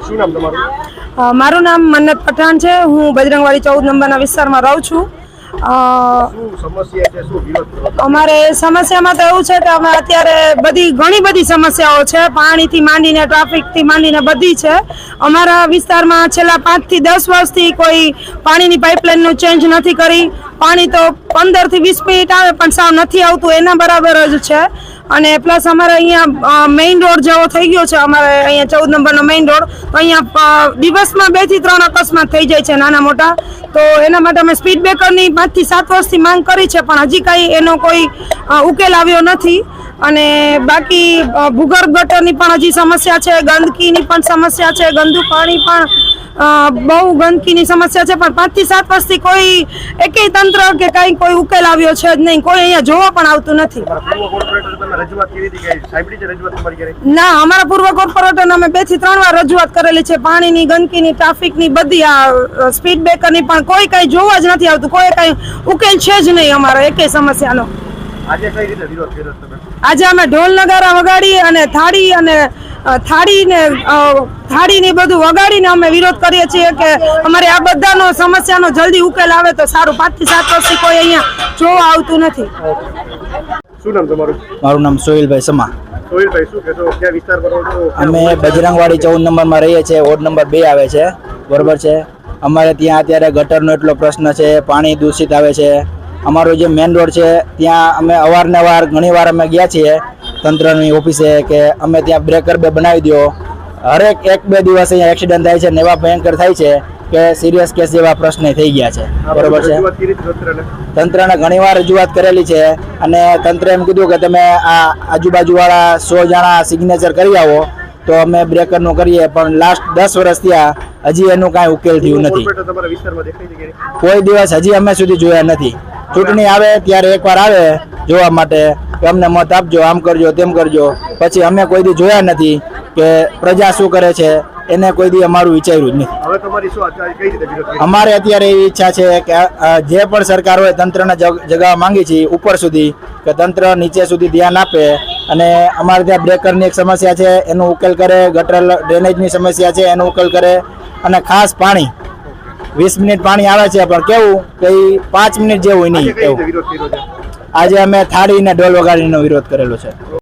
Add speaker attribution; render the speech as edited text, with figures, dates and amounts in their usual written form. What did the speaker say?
Speaker 1: શું નામ તમારું?
Speaker 2: મારું નામ મન્નત પઠાણ છે. હું બજરંગવાડી 14 નંબરના વિસ્તારમાં રહું છું.
Speaker 1: શું સમસ્યા છે, શું વિરોધ કરો છો?
Speaker 2: અમારે સમસ્યામાં તો એવું છે કે અમે અત્યારે ઘણી બધી સમસ્યાઓ છે. પાણીથી માંડીને ટ્રાફિકથી માંડીને બધી છે. અમારા વિસ્તારમાં છેલ્લા 5 થી 10 વર્ષથી કોઈ પાણીની પાઇપલાઇનનું ચેન્જ નથી કરી. પાણી તો 15 થી 20 મિનિટ આવે પણ સાવ નથી આવતું, એના બરાબર જ છે. અને પ્લસ અમારે અહીંયા મેઇન રોડ જેવો થઈ ગયો છે. અમારે અહીંયા 14 નંબરનો મેઇન રોડ, તો અહીંયા દિવસમાં 2 થી 3 અકસ્માત થઈ જાય છે નાના મોટા. તો એના માટે અમે સ્પીડ બ્રેકરની 5 થી 7 વર્ષથી માંગ કરી છે, પણ હજી કાંઈ એનો કોઈ ઉકેલ આવ્યો નથી. અને બાકી ભૂગર્ભ ગટરની પણ હજી સમસ્યા છે, ગંદકીની પણ સમસ્યા છે, ગંદુ પાણી પણ બહુ ગંદકીની સમસ્યા છે. પણ 5 થી 7 વર્ષથી કોઈ એકેય તંત્ર કે કાંઈ કોઈ ઉકેલ આવ્યો છે જ નહીં. કોઈ અહીંયા જોવા પણ આવતું નથી. ના, અમારા પૂર્વ કોર્પોરેટરને અમે 2 થી 3 વાર રજૂઆત કરેલી છે. પાણીની, ગંદકીની, ટ્રાફિકની, બધી આ સ્પીડ બ્રેકરની, પણ કોઈ કાંઈ જોવા જ નથી આવતું. કોઈ કાંઈ ઉકેલ છે જ નહીં અમારો એકેય સમસ્યાનો.
Speaker 1: આજે કઈ રીતે વિરોધ કર્યો તમે?
Speaker 2: આજે અમે ઢોલ નગારા વગાડી અને થાળીને બધું વગાડીને અમે વિરોધ કરીએ છીએ કે અમારે આ બધાનો સમસ્યાનો જલ્દી ઉકેલ આવે તો સારું. 5 થી 7 વર્ષથી કોઈ અહીંયા જોવા આવતું નથી.
Speaker 1: શું નામ તમારું?
Speaker 3: મારું નામ સોહિલભાઈ સમા.
Speaker 1: સોહિલભાઈ, શું કહેશો? કયા વિસ્તારમાં રહો છો?
Speaker 3: અમે બજરંગવાડી 14 નંબરમાં રહીએ છીએ. વોર્ડ નંબર 2 આવે છે, બરોબર છે. અમારે ત્યાં અત્યારે ગટરનો એટલો પ્રશ્ન છે, પાણી દૂષિત આવે છે. અમારો જે મેઇન રોડ છે ત્યાં અમે અવારનવાર ઘણીવાર અમે ગયા છીએ તંત્રની ઓફિસે કે અમે ત્યાં બ્રેકર બનાવી દો. હરેક 1-2 દિવસ અહીંયા એક્સિડન્ટ થાય છે ને એવા ભયંકર થાય છે કે સિરિયસ કેસ જેવા પ્રશ્ન થઈ ગયા છે, બરોબર છે. તંત્રને ઘણીવાર રજૂઆત કરેલી છે અને તંત્રે એમ કીધું કે તમે આ આજુબાજુવાળા 100 જણા સિગ્નેચર કરી આવો તો અમે બ્રેકરનું કરીએ, પણ લાસ્ટ 10 વર્ષ થયા હજી એનું કાંઈ ઉકેલ થયું નથી. કોઈ દિવસ હજી અમે સુધી જોયા નથી. ચૂંટણી આવે ત્યારે એકવાર આવે જોવા માટે કે અમને મત આપજો, આમ કરજો, તેમ કરજો. પછી અમે કોઈ દી જોયા નથી કે પ્રજા શું કરે છે, એને કોઈ દી અમારું વિચાર્યું જ નથી. અમારે અત્યારે એવી ઈચ્છા છે કે જે પણ સરકાર હોય તંત્રને જગાવવા માંગી છીએ ઉપર સુધી, કે તંત્ર નીચે સુધી ધ્યાન આપે અને અમારે ત્યાં બ્રેકરની એક સમસ્યા છે એનો ઉકેલ કરે, ગટર ડ્રેનેજની સમસ્યા છે એનો ઉકેલ કરે, અને ખાસ પાણી 20 મિનિટ પાણી આવે છે પણ કેવું કે 5 મિનિટ જેવું નહીં એવું. આજે અમે થાળી ને ઢોલ વગાડીનો વિરોધ કરેલો છે.